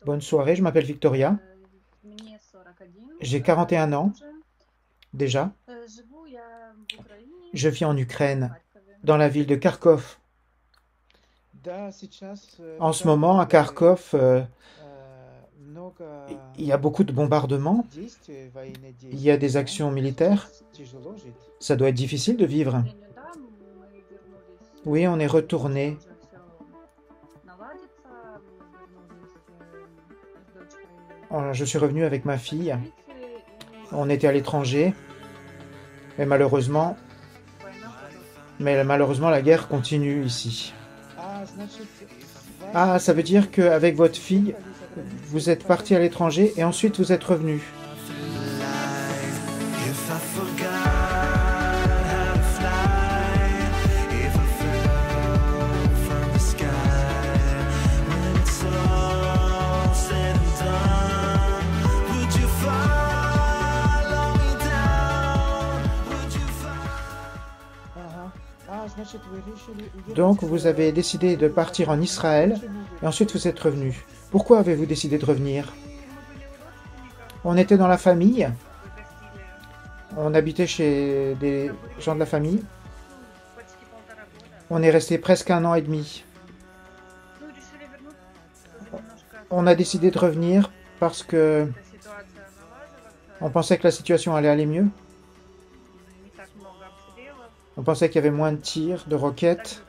Bonne soirée, je m'appelle Victoria. J'ai 41 ans déjà. Je vis en Ukraine, dans la ville de Kharkov. En ce moment, à Kharkov, il y a beaucoup de bombardements, il y a des actions militaires. Ça doit être difficile de vivre. Oui, on est retourné. Je suis revenu avec ma fille. On était à l'étranger, mais malheureusement, la guerre continue ici. Ah, ça veut dire qu'avec votre fille, vous êtes parti à l'étranger et ensuite vous êtes revenu. Donc, vous avez décidé de partir en Israël et ensuite vous êtes revenu. Pourquoi avez-vous décidé de revenir? On était dans la famille. On habitait chez des gens de la famille. On est resté presque 1 an et demi. On a décidé de revenir parce que on pensait que la situation allait aller mieux. On pensait qu'il y avait moins de tirs, de roquettes.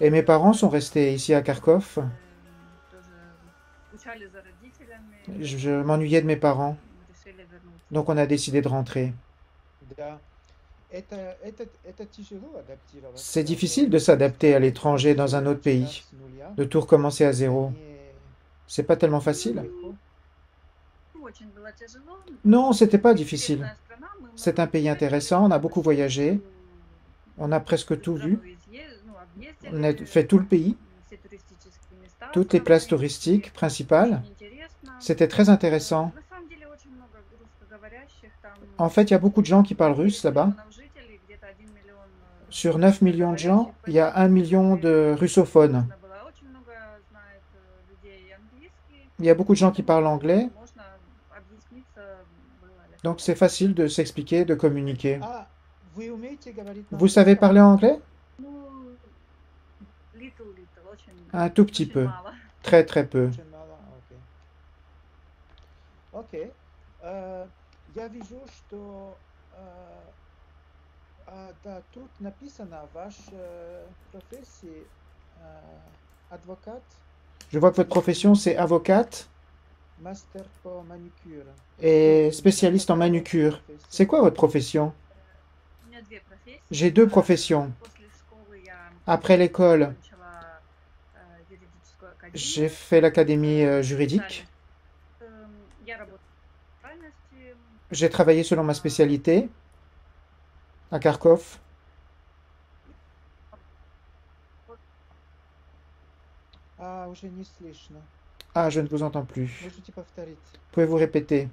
Et mes parents sont restés ici à Kharkov. Je m'ennuyais de mes parents. Donc on a décidé de rentrer. C'est difficile de s'adapter à l'étranger dans un autre pays, de tout recommencer à zéro. C'est pas tellement facile. Non, c'était pas difficile. C'est un pays intéressant, on a beaucoup voyagé, on a presque tout vu. On a fait tout le pays, toutes les places touristiques principales. C'était très intéressant. En fait, il y a beaucoup de gens qui parlent russe là-bas. Sur 9 millions de gens, il y a 1 million de russophones. Il y a beaucoup de gens qui parlent anglais. Donc c'est facile de s'expliquer, de communiquer. Vous savez parler anglais? Un tout petit peu. Très très peu. Je vois que votre profession c'est avocate et spécialiste en manucure. C'est quoi votre profession? J'ai 2 professions. Après l'école, j'ai fait l'académie juridique. J'ai travaillé selon ma spécialité à Kharkov. Ah, je ne vous entends plus. Pouvez-vous répéter?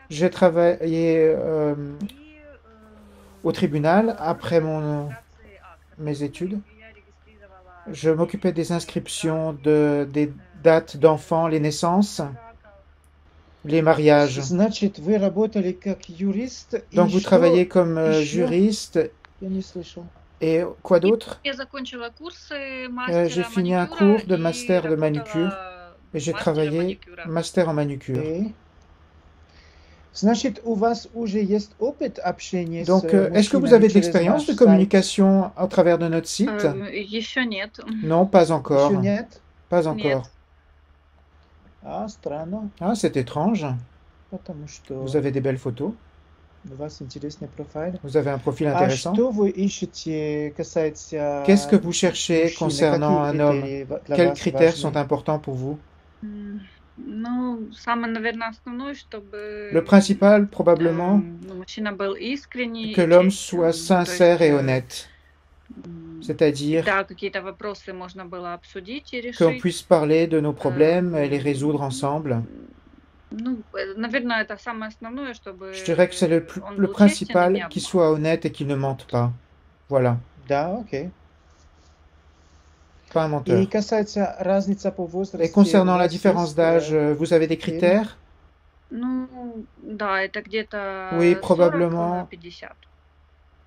J'ai travaillé au tribunal après mes études. Je m'occupais des inscriptions des dates d'enfants, les naissances, les mariages. Donc vous travaillez comme juriste et quoi d'autre? J'ai fini un cours de master de manucure et j'ai travaillé master en manucure. Donc, est-ce que vous avez de l'expérience de communication à travers de notre site? Non, pas encore. Pas encore. Ah, c'est étrange. Vous avez des belles photos. Vous avez un profil intéressant. Qu'est-ce que vous cherchez concernant un homme? Quels critères sont importants pour vous? Le principal, probablement, que l'homme soit sincère et honnête. C'est-à-dire qu'on puisse parler de nos problèmes et les résoudre ensemble. Je dirais que c'est le principal, qu'il soit honnête et qu'il ne mente pas. Voilà. pas un menteur. И касается разница по Et возрасте, у concernant la вас différence есть d'âge, vous avez des фильм? critères? Ну, да, это Oui, где-то 40 probablement 50.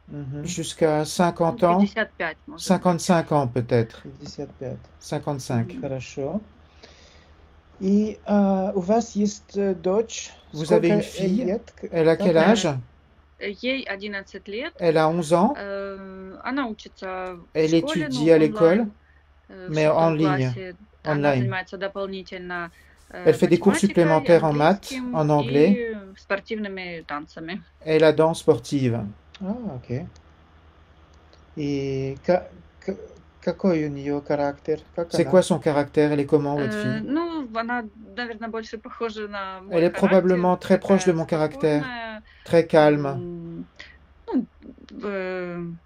Мгм. jusqu'à Ну, 50 ans, 55, может быть. 55 ans peut-être. 55. 55. Мгм. Хорошо. И у вас есть дочь. Vous avez Сколько une fille. лет? Elle a Как quel она? âge? Ей 11 лет. Elle a 11 ans. Она учится в Elle школе, étudie à l'école, онлайн, в mais en 6 ligne, классе. Она online. занимается дополнительно Elle fait des cours математикой, supplémentaires en maths, английским en anglais, и спортивными танцами. et la danse sportive. Окей. И какой у нее характер? Как C'est она? quoi son caractère? Elle est comment, votre fille? Ну, она, наверное, больше похожа на мой Elle est probablement très proche de такая mon caractère, спокойная. très calme. Ну,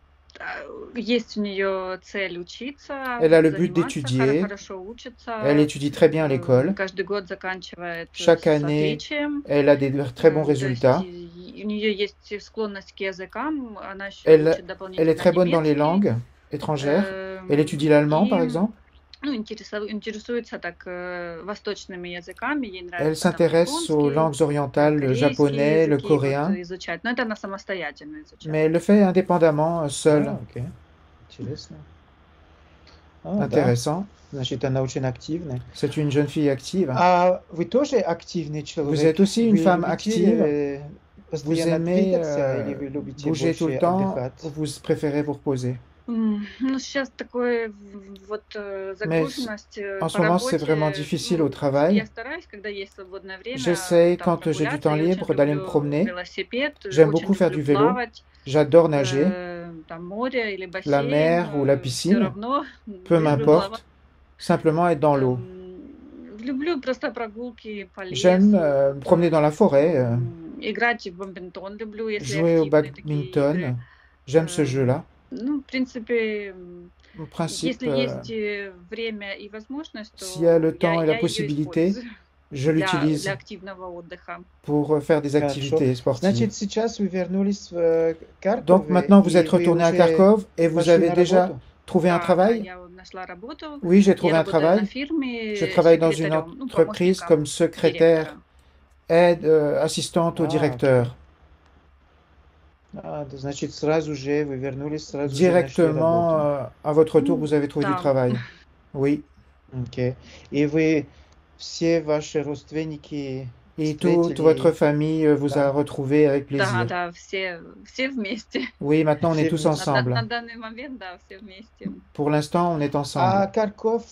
есть у нее цель учиться, Elle a le but заниматься, d'étudier. хорошо учится. Elle étudie très bien à l'école. Каждый год заканчивает Chaque с année, отличием. elle a des très bons То есть résultats. у нее есть склонность к языкам, она еще Elle учит дополнительно est très bonne dans les немецкий. langues étrangères. Elle étudie l'allemand, par exemple. Ну, интересуется так восточными языками, ей Elle нравится там s'intéresse aux японский, langues orientales, le корейский japonais, le языки вот coréen, изучать. Но это она самостоятельно изучает. mais elle le fait indépendamment, seule. Окей. Интересно. Да. Intéressant. Значит, она очень активная. C'est une jeune fille active. А вы тоже активный человек? Vous êtes aussi une Вы femme любите, active. Vous постоянно aimez двигаться или вы любите bouger tout больше le temps отдыхать? ou vous préférez vous reposer? Ну, сейчас такое вот загруженность En по ce moment, c'est работе. vraiment difficile au Я travail. стараюсь, когда есть свободное время, J'essaie, там quand j'ai du прогуляться. temps Я очень libre, d'aller me люблю promener. велосипед, J'aime очень beaucoup faire люблю du vélo. плавать, J'adore nager, там море или бассейн. la mer ou la Все piscine, равно, peu лишь бы плавать. m'importe, simplement être dans l'eau. Люблю просто прогулки по лесу. J'aime me promener dans la forêt, Играть в бадминтон люблю, если jouer au активные такие игры. badminton. J'aime ce jeu-là. Ну, в принципе, En principe, если есть время и возможность, то s'il y a le temps et la я её possibilité, использую je l'utilise для активного отдыха. pour faire des activités sportives. Значит, сейчас вы вернулись в Харьков. Donc maintenant, vous и êtes вы retourné à уже Kharkov et vous пошли avez на déjà работу? trouvé un Да, travail? я нашла работу. Oui, j'ai trouvé Я un работаю на travail. фирме Je travaille dans une секретарем, ну, entreprise помощником comme secrétaire, директора. aide, assistante au Ah, directeur. Значит, сразу же вы вернулись, сразу же нашли Directement, работу. à votre retour, vous avez trouvé du Да. travail. Oui. Окей. И вы все ваши родственники Et встретили? toute votre famille vous a retrouvé avec Да, plaisir. да, все вместе. Oui, maintenant on est Все tous вместе. ensemble. На данный момент, да, все вместе. Pour l'instant, on est А ensemble. Харьков,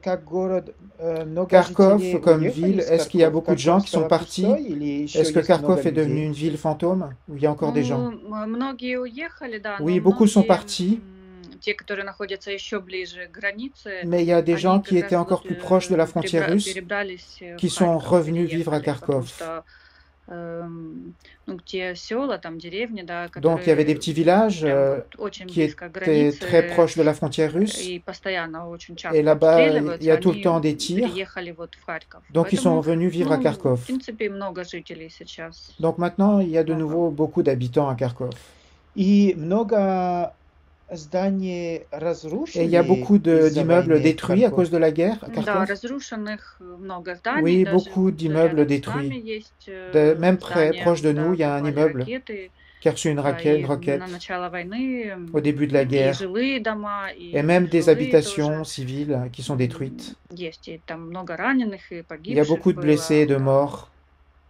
как город, много Kharkov, жителей comme уехали ville, из est-ce qu'il y a Харькова? beaucoup de gens Харьков qui sont стала partis? пустой или еще Est-ce que есть много Kharkov est devenu людей? une ville fantôme où il y a encore des gens? Ну, многие уехали, да, Oui, но beaucoup sont многие, partis, те, которые находятся еще ближе к границе, mais il y a des gens они qui как étaient раз encore вот, plus proches de la frontière russe перебрались qui в sont Харьков, revenus vivre à переехали, потому Kharkov. что ну, те села, там деревни, да, Donc il y avait des которые petits villages прям вот очень qui близко к étaient très границе proches de la frontière russe. и постоянно очень Et часто là-bas, il y обстреливаются, a tout le они temps des tirs. переехали вот в Харьков. Donc ils sont Поэтому, revenus vivre à ну, в Kharkov. принципе, много жителей сейчас. Donc maintenant, il y a de Много. nouveau beaucoup d'habitants à Kharkov. И много зданий Et il y a разрушили beaucoup из-за d'immeubles войны в détruits à Харьков? cause de la guerre à Да, Kharkov. разрушенных много зданий, Oui, даже beaucoup вот d'immeubles рядом с нами détruits. есть Même près, здание, proche de куда nous, il y a un попали immeuble ракеты, qui a reçu une да, и roquette на начало войны au début de la и guerre. жилые дома, и Et même des жилые habitations тоже civiles qui sont détruites. есть, и там много раненых и Il y a погибших beaucoup de было, blessés et de да. morts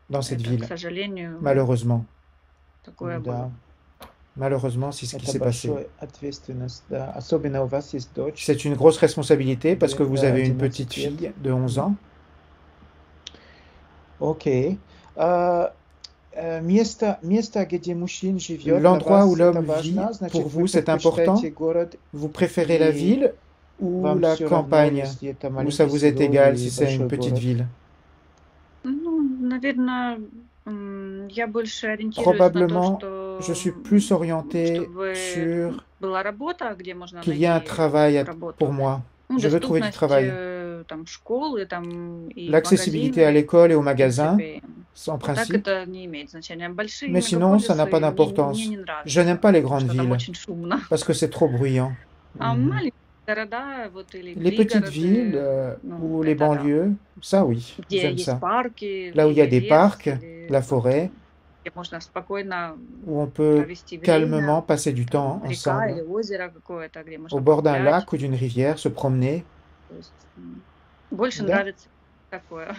dans cette Это, к ville. сожалению, Malheureusement. такое Да, было. Malheureusement, c'est ce qui это s'est passé. большая ответственность, да. Особенно у вас есть дочь. C'est une grosse responsabilité parce que vous Да, avez une 11 petite лет. fille de 11 ans. Окей. Место, где мужчина живет, L'endroit для où вас это l'homme vit, важно? Значит, pour вы vous, c'est important. предпочитаете город, Vous préférez la и ville ou вам la все равно, campagne? если это Ou маленькое ça vous est село égal или si c'est une большой petite город? ville? Ну, наверное, я больше ориентируюсь на то, Probablement, что je suis plus orienté чтобы sur была работа, где можно qu'il y a un найти travail работу. pour moi. Ну, Je veux trouver du доступность travail. там школы, там и L'accessibilité à магазины, l'école et au в magasin, принципе. en А так principe. это не имеет значения. Большие Mais sinon, ça n'a pas мегаполисы d'importance. мне не Je n'aime нравятся, pas les потому grandes что там villes очень шумно. parce que c'est trop bruyant. А Мгм. маленькие города, вот или Les petites villes пригороды, ну, ou les это да. banlieues, ça oui, Где j'aime есть ça. парки Là où il y a или des лес, parcs, или la вот, forêt, где можно спокойно où on peut провести calmement время, passer du temps река или ensemble, озеро какое-то, где au можно bord d'un погулять. lac ou d'une rivière, se promener. То есть, больше Да. нравится такое.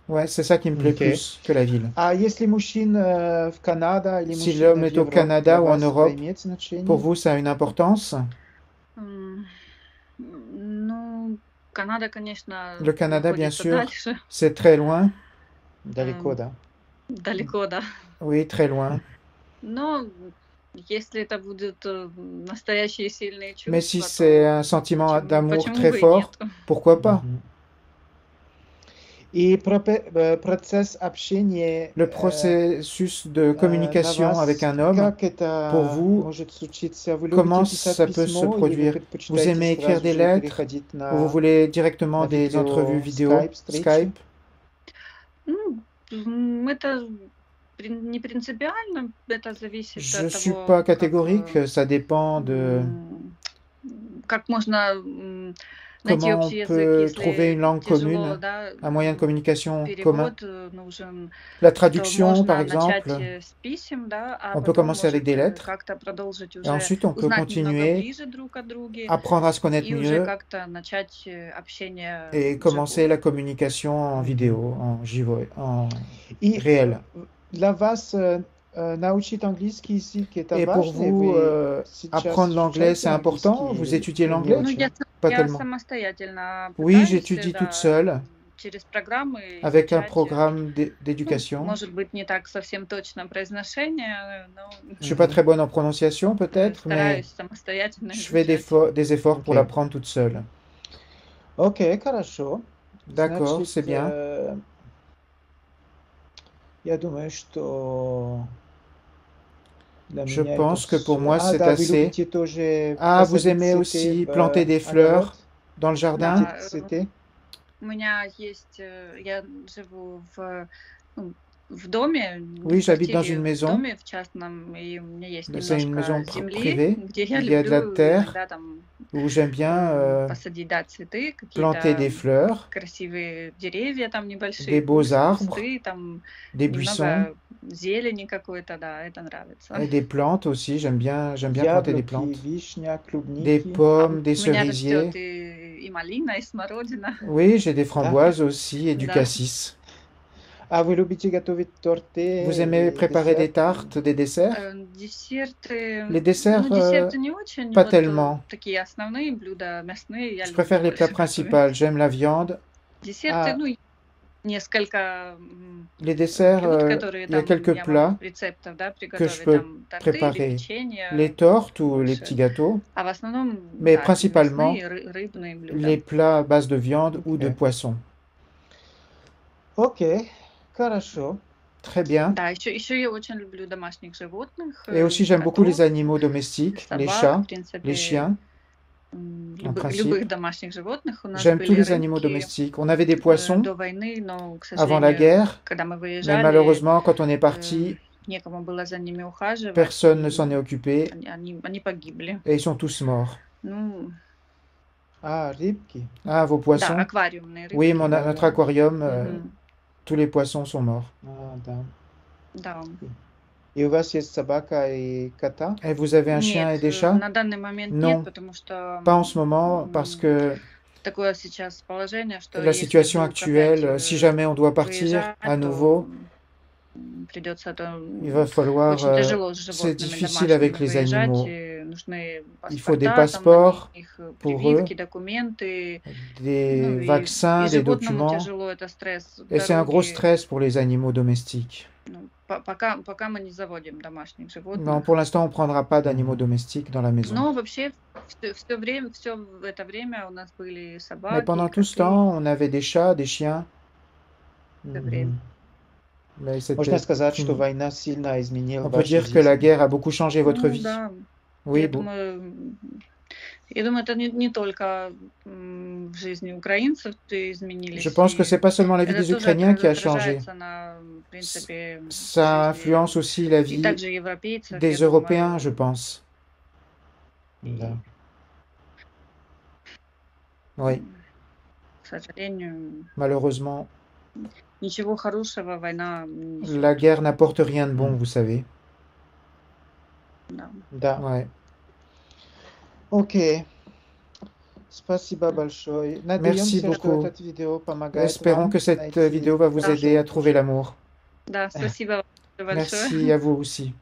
Ouais, c'est ça qui me plaît Ok. plus que la ville. А если мужчин в Канада или Si мужчина l'homme в est au Европе, Canada для ou en вас это Europe, имеет pour значение? vous, ça a une importance? М, Ну, Канада, конечно, Le Canada, bien находится sûr, дальше, c'est très loin. Далеко, эм, да. далеко, да. Oui, très loin. Но если это будут настоящие сильные Mais si чувства, c'est то un sentiment d'amour почему très бы и fort, нет? pourquoi pas? Мгм. И процесс общения Le processus de на communication avec вас, un homme, как pour это vous, может случиться? Вы comment любите писать ça peut se письмо или вы produire? Vous предпочитаете aimez écrire сразу des же lettres переходить ou vous на voulez directement des entrevues vidéo, видео, встречи? Skype? Ну, это не принципиально, это зависит Je от ne suis того, pas catégorique, ça dépend de как можно найти comment on общий язык, peut trouver une если langue тяжело, commune, да, un moyen de communication commun. перевод нужен, La то traduction, par можно начать exemple, с писем, да, а on peut потом, commencer avec может, des lettres как-то продолжить et уже, ensuite on peut узнать немного continuer, ближе друг о друге apprendre à se connaître и уже mieux как-то начать общение et commencer la живое. communication en vidéo, en И réel. для вас научить английский язык это Et pour важно? vous, Вы сейчас apprendre l'anglais, изучаете c'est important? английский Vous étudiez или не l'anglais? Ну, очень? Pas я tellement. самостоятельно Oui, пытаюсь, j'étudie toute да, seule через программы avec un изучать. programme Ну, d'éducation. может быть, не так совсем точно произношение, но Je suis pas très bonne en prononciation peut-être, mais стараюсь самостоятельно je fais изучать. des efforts pour Ok. l'apprendre toute seule. Окей, хорошо. D'accord, Значит, c'est bien. я думаю, что для Je меня это pense que pour всё. moi, c'est Да, вы assez. любите тоже Ah, vous посадить aimez цветы aussi в planter des огород? fleurs dans le jardin? Да, Садить цветы? у меня есть, я живу ну, в доме, не Oui, в j'habite dans квартире, une в maison. доме в частном, и у меня есть C'est une maison немножко земли, privée. где я Il y a de la люблю terre иногда там où j'aime bien посадить, да, цветы, planter какие-то des fleurs, красивые деревья там des небольшие, beaux arbres, кусты, там des buissons немного зелени какой-то, да, это нравится. et des plantes aussi. J'aime bien planter des Яблоки, plantes. вишня, Des клубники. pommes, des У меня растет cerisiers. и малина, и смородина. Oui, j'ai des Да. framboises aussi et du Да. cassis. А вы любите готовить торты Vous aimez или préparer des десерты? tartes, des desserts? Десерты, Les desserts, десерты не очень, pas вот tellement. такие основные блюда, мясные, я Je люблю préfère les plats больше principaux. готовить. J'aime la viande. Десерты, А, несколько Les desserts, блюд, которые il y a там quelques я plats могу рецептов, да, que je приготовить, peux там торты или préparer. Les печенье tortes ou les petits больше. gâteaux, А в основном, mais да, principalement мясные, рыбные блюда. les plats à base de viande ou de окей. poisson. Окей, хорошо. Très bien. Да, еще я очень люблю домашних животных, Et aussi, j'aime beaucoup les котов, animaux domestiques, les собак, chats, в les принципе, chiens, en principe. любых домашних животных. У нас J'aime tous были les animaux рыбки domestiques. On avait des poissons до войны, но, к avant la сожалению, guerre, когда мы mais выезжали, malheureusement, quand on est parti, некому было за ними ухаживать, personne ne s'en и est occupé они погибли. et ils sont tous morts. Ну, А, рыбки. Ah, vos да, poissons? аквариумные Oui, рыбки. notre aquarium, Мгм. tous les poissons sont morts. А, да. Да. И у вас есть собака и кота? Et vous avez un chien et Нет, des chats? на данный момент Non, нет, потому что pas en ce moment, parce que такое сейчас положение, что la если situation вдруг опять actuelle, si jamais on doit partir выезжать, à nouveau, то придется, то il va falloir, очень тяжело с c'est животными difficile avec домашними les выезжать, animaux. и нужны Il faut des паспорта там на passeports них, pour eux, прививки, документы. des Ну и vaccins, des животному documents. тяжело, это стресс Et c'est un gros дороги. stress pour les animaux domestiques. Ну, пока мы не заводим домашних Non, животных. pour l'instant, on ne prendra pas d'animaux domestiques dans la maison. Но вообще все это время у нас были Mais собаки, pendant tout ce коты. temps, on avait des chats, des chiens. Все время. Mais Можно c'était сказать, tout- что война сильно изменила On peut вашу dire que la жизнь. guerre a beaucoup changé votre Ну vie. да, Oui, я bon. думаю, это не только в жизни украинцев изменились. Je pense que c'est pas seulement la vie Это des тоже Ukrainiens qui a changé. отражается на, в принципе, Ça жизни influence aussi la и vie также европейцев, des я Européens, думаю. je pense. Да. Oui, К сожалению, malheureusement, ничего хорошего война не la несет. guerre n'apporte rien de bon, vous savez. Да. Да. Ouais. Окей. Спасибо большое. Merci Надеемся, что beaucoup. этот видео помогает Espérons вам que cette найти vidéo va vous aider à хорошую trouver мужчину. l'amour. Да, спасибо большое. Merci à vous aussi.